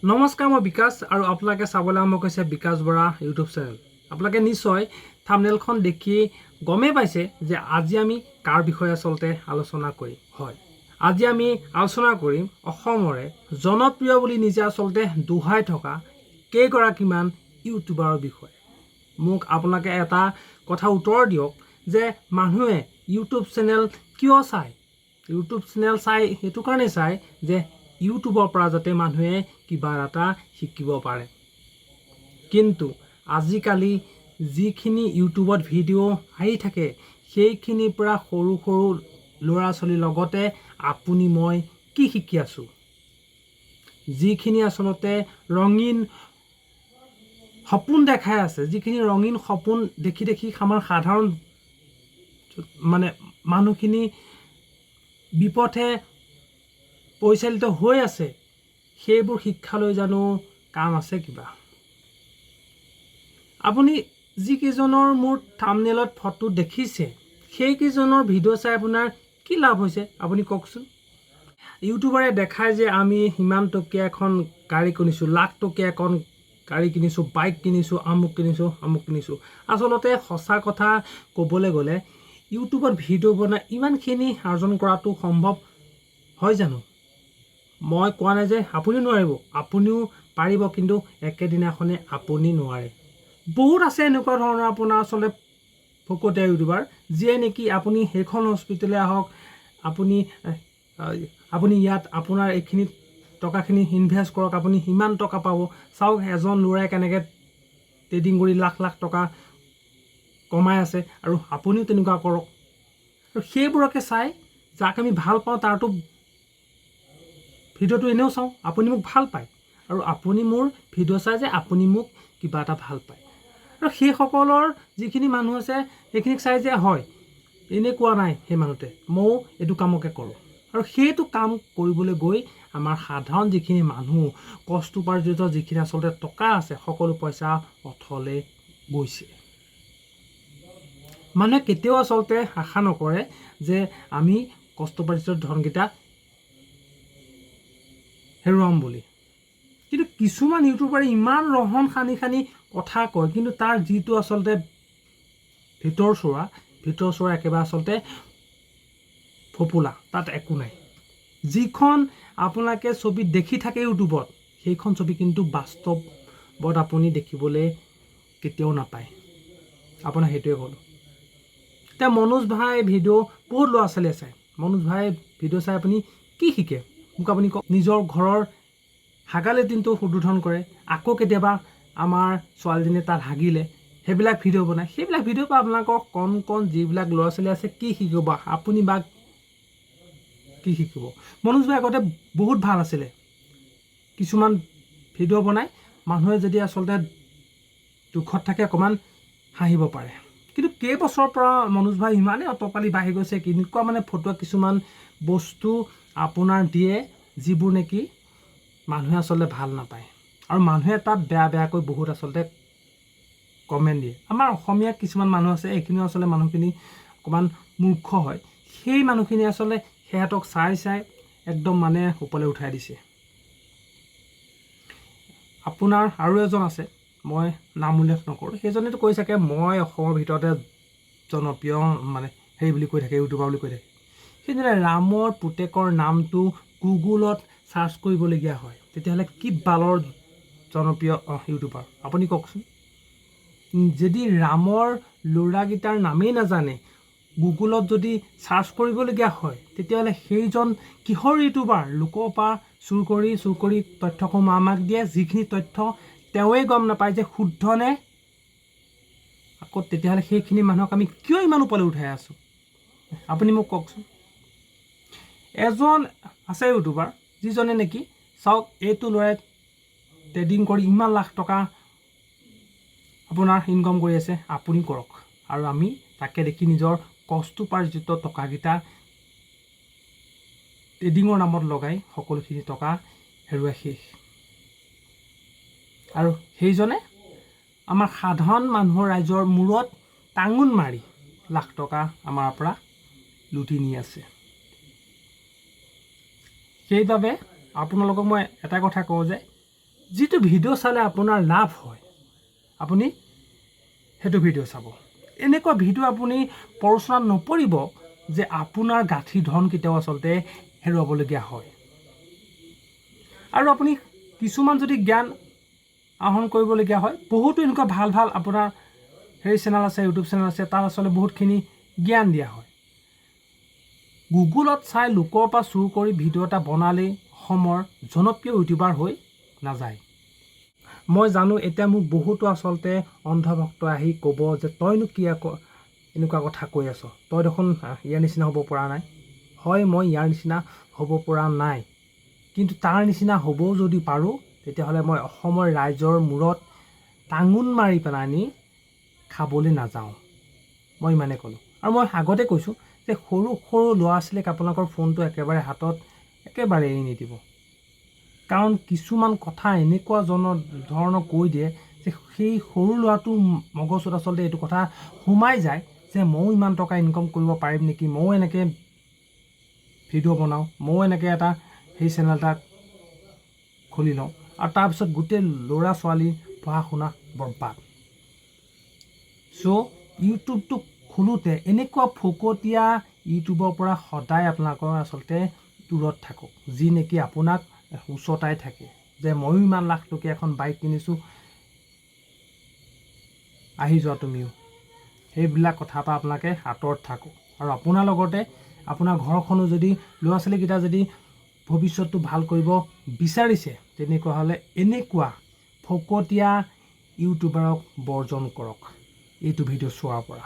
নমস্কাৰ, মই বিকাশ আৰু আপোনালোকে চাবলৈ আৰম্ভ কৰিছে বিকাশ বৰা ইউটিউব চেনেল। আপোনালোকে নিশ্চয় থাম্বনেইলখন দেখি গমেই পাইছে যে আজি আমি কাৰ বিষয়ে আচলতে আলোচনা কৰিম। হয়, আজি আমি আলোচনা কৰিম অসমৰে জনপ্ৰিয় বুলি নিজে আচলতে দোহাই থকা কেইগৰাকীমান ইউটিউবাৰৰ বিষয়ে। মোক আপোনালোকে এটা কথা উত্তৰ দিয়ক যে মানুহে ইউটিউব চেনেল কিয় চায়? ইউটিউব চেনেল চাই সেইটো কাৰণে চায় যে ইউটিউবৰ পৰা যাতে মানুহে কিবা এটা শিকিব পাৰে। কিন্তু আজিকালি যিখিনি ইউটিউবত ভিডিঅ' আহি থাকে সেইখিনিৰ পৰা সৰু সৰু ল'ৰা ছোৱালীৰ লগতে আপুনি মই কি শিকি আছোঁ, যিখিনি আচলতে ৰঙীন সপোন দেখাই আছে, যিখিনি ৰঙীন সপোন দেখি দেখি আমাৰ সাধাৰণ মানুহখিনি বিপথে পৰিচালিত হৈ আছে, সেইবোৰ শিক্ষালৈ জানো কাম আছে কিবা? আপুনি যিকেইজনৰ মোৰ থাম্বনেইলত ফটো দেখিছে সেইকেইজনৰ ভিডিঅ' চাই আপোনাৰ কি লাভ হৈছে আপুনি কওকচোন। ইউটিউবাৰে দেখায় যে আমি সিমান টকীয়া এখন গাড়ী কিনিছোঁ, লাখ টকীয়া এখন গাড়ী কিনিছোঁ, বাইক কিনিছোঁ, আমুক কিনিছোঁ। আচলতে সঁচা কথা ক'বলৈ গ'লে ইউটিউবত ভিডিঅ' বনাই ইমানখিনি আৰ্জন কৰাটো সম্ভৱ হয় জানো? মই কোৱা নাই যে আপুনি নোৱাৰিব, আপুনিও পাৰিব, কিন্তু একেদিনাখনে আপুনি নোৱাৰে। বহুত আছে এনেকুৱা ধৰণৰ আপোনাৰ আচলতে ফকতীয়া ইউটিউবাৰ যিয়ে নেকি আপুনি সেইখন হস্পিটেললৈ আহক, আপুনি ইয়াত আপোনাৰ এইখিনি টকাখিনি ইনভেষ্ট কৰক, আপুনি সিমান টকা পাব। চাওক এজন ল'ৰাই কেনেকৈ ট্ৰেডিং কৰি লাখ লাখ টকা কমাই আছে, আৰু আপুনিও তেনেকুৱা কৰক। আৰু সেইবোৰকে চাই যাক আমি ভাল পাওঁ তাৰতো ভিডিঅ'টো এনেও চাওঁ, আপুনি মোক ভাল পায় আৰু আপুনি মোৰ ভিডিঅ' চাই যে আপুনি মোক কিবা এটা ভাল পায়। আৰু সেইসকলৰ যিখিনি মানুহ আছে সেইখিনিক চাই যে হয় এনেই কোৱা নাই সেই মানুহটোৱে, ময়ো এইটো কামকে কৰোঁ। আৰু সেইটো কাম কৰিবলৈ গৈ আমাৰ সাধাৰণ যিখিনি মানুহ কষ্টোপাৰ্জিত যিখিনি আচলতে টকা আছে সকলো পইচা অথলে গৈছে। মানুহে কেতিয়াও আচলতে আশা নকৰে যে আমি কষ্টোপাৰ্জিত ধনকেইটা হেৰুৱাম বুলি। কিন্তু কিছুমান ইউটিউবাৰে ইমান ৰহন সানি কথা কয়, কিন্তু তাৰ যিটো আচলতে ভিতৰ চোৰা একেবাৰে আচলতে ফপোলা, তাত একো নাই। যিখন আপোনালোকে ছবি দেখি থাকে ইউটিউবত সেইখন ছবি কিন্তু বাস্তৱত আপুনি দেখিবলৈ কেতিয়াও নাপায়। আপোনাৰ সেইটোৱে ক'লোঁ। এতিয়া মনোজ ভাই ভিডিঅ' বহুত ল'ৰা ছোৱালীয়ে চায়। মনোজ ভাই ভিডিঅ' চাই আপুনি কি শিকে মোক আপুনি কওক। নিজৰ ঘৰৰ হাগা লেট্ৰিনটো উদ্বোধন কৰে, আকৌ কেতিয়াবা আমাৰ ছোৱালীজনীয়ে তাত হাগিলে সেইবিলাক ভিডিঅ' বনায়। সেইবিলাক ভিডিঅ'ৰ পৰা আপোনালোকৰ কণ যিবিলাক ল'ৰা ছোৱালী আছে কি শিকিব, আপুনি বা কি শিকিব? মনোজ ভাই আগতে বহুত ভাল আছিলে, কিছুমান ভিডিঅ' বনাই মানুহে যদি আচলতে দুখত থাকে অকণমান হাঁহিব পাৰে। কিন্তু কেইবছৰৰ পৰা মনোজ ভাই ইমানেই অটপালি বাঢ়ি গৈছে, কেনেকুৱা ফটোৱা কিছুমান বস্তু আপোনাৰ দিয়ে যিবোৰ নেকি মানুহে আচলতে ভাল নাপায়, আৰু মানুহে তাত বেয়াকৈ বহুত আচলতে কমেণ্ট দিয়ে। আমাৰ অসমীয়া কিছুমান মানুহ আছে, এইখিনিও আচলতে মানুহখিনি অকণমান মূৰ্খ হয়। সেই মানুহখিনি আচলতে সিহঁতক চাই একদম ওপৰলৈ উঠাই দিছে। আপোনাৰ আৰু এজন আছে, মই নাম উল্লেখ নকৰোঁ, সেইজনেতো কৈ থাকে মই অসমৰ ভিতৰতে জনপ্ৰিয় হেৰি বুলি কৈ থাকে, ইউটিউবাৰ বুলি কৈ থাকে। সেইদৰে ৰামৰ পুতেকৰ নামটো গুগলত চাৰ্চ কৰিবলগীয়া হয়, তেতিয়াহ'লে কি বালৰ জনপ্ৰিয় ইউটিউবাৰ আপুনি কওকচোন। যদি ৰামৰ ল'ৰাকেইটাৰ নামেই নাজানে গুগলত যদি চাৰ্চ কৰিবলগীয়া হয়, তেতিয়াহ'লে সেইজন কিহৰ ইউটিউবাৰ? লোকৰ পৰা চুৰ কৰি তথ্যসমূহ আমাক দিয়ে, যিখিনি তথ্য তেওঁৱেই গম নাপায় যে শুদ্ধ নে। আকৌ তেতিয়াহ'লে সেইখিনি মানুহক আমি কিয় ইমান ওপৰলৈ উঠাই আছোঁ আপুনি মোক কওকচোন। এজন আছে ইউটিউবাৰ যিজনে নেকি চাওক এইটো ল'ৰাই ট্ৰেডিং কৰি ইমান লাখ টকা আপোনাৰ ইনকাম কৰি আছে, আপুনি কৰক। আৰু আমি তাকে দেখি নিজৰ কষ্টোপাৰ্জিত টকাকেইটা ট্ৰেডিঙৰ নামত লগাই সকলোখিনি টকা হেৰুৱাই শেষ। আৰু সেইজনে আমাৰ সাধাৰণ মানুহৰ ৰাইজৰ মূৰত টাঙোন মাৰি লাখ টকা আমাৰ পৰা লুটি নি আছে। সেইবাবে আপোনালোকক মই এটা কথা কওঁ যে যিটো ভিডিঅ' চালে আপোনাৰ লাভ হয় আপুনি সেইটো ভিডিঅ' চাব। এনেকুৱা ভিডিঅ' আপুনি প্ৰৰোচনাত নপৰিব যে আপোনাৰ গাঁঠি ধন কেতিয়াও আচলতে হেৰুৱাবলগীয়া হয়। আৰু আপুনি কিছুমান যদি জ্ঞান আহৰণ কৰিবলগীয়া হয়, বহুতো এনেকুৱা ভাল ভাল আপোনাৰ চেনেল আছে, ইউটিউব চেনেল আছে, তাত আচলতে বহুতখিনি জ্ঞান দিয়া হয়। গুগলত চাই লোকৰ পৰা চুৰ কৰি ভিডিঅ' এটা বনালেই অসমৰ জনপ্ৰিয় ইউটিউবাৰ হৈ নাযায়। মই জানো এতিয়া মোক বহুতো আচলতে অন্ধভক্ত আহি ক'ব যে তইনো কি এনেকুৱা কথা কৈ আছ, তই দেখোন ইয়াৰ নিচিনা হ'ব পৰা নাই। হয়, মই ইয়াৰ নিচিনা হ'ব পৰা নাই, কিন্তু তাৰ নিচিনা হ'বও যদি পাৰোঁ তেতিয়াহ'লে মই অসমৰ ৰাইজৰ মূৰত টাঙোন মাৰি পেলাই নি খাবলৈ নাযাওঁ। মই ইমানে ক'লোঁ। আৰু মই আগতে কৈছোঁ যে সৰু সৰু ল'ৰা ছোৱালীক আপোনালোকৰ ফোনটো একেবাৰে হাতত একেবাৰে এৰি নিদিব। কাৰণ কিছুমান কথা এনেকুৱা ধৰণৰ কৈ দিয়ে যে সেই সৰু ল'ৰাটোৰ মগজত আচলতে এইটো কথা সোমাই যায় যে ময়ো ইমান টকা ইনকাম কৰিব পাৰিম নেকি, ময়ো এনেকৈ ভিডিঅ' বনাওঁ, ময়ো এনেকৈ এটা চেনেল এটা খুলি লওঁ, আৰু তাৰপিছত গোটেই ল'ৰা ছোৱালী পঢ়া শুনা বৰবাদ। চ' ইউটিউবটো খোলোতে এনেকুৱা ফকতীয়া ইউটিউবৰ পৰা সদায় আপোনালোকৰ আচলতে দূৰত থাকক, যি নেকি আপোনাক উচতাই থাকে যে ময়ো ইমান লাখ টকীয়া এখন বাইক কিনিছোঁ, আহি যোৱা তুমিও। সেইবিলাক কথাৰ পৰা আপোনালোকে আঁতৰত থাকক। আৰু আপোনাৰ লগতে আপোনাৰ ঘৰখনো যদি ল'ৰা ছোৱালীকেইটা যদি ভৱিষ্যতটো ভাল কৰিব বিচাৰিছে, তেনেকুৱা হ'লে এনেকুৱা ফকতীয়া ইউটিউবাৰক বৰ্জন কৰক এইটো ভিডিঅ' চোৱাৰ পৰা।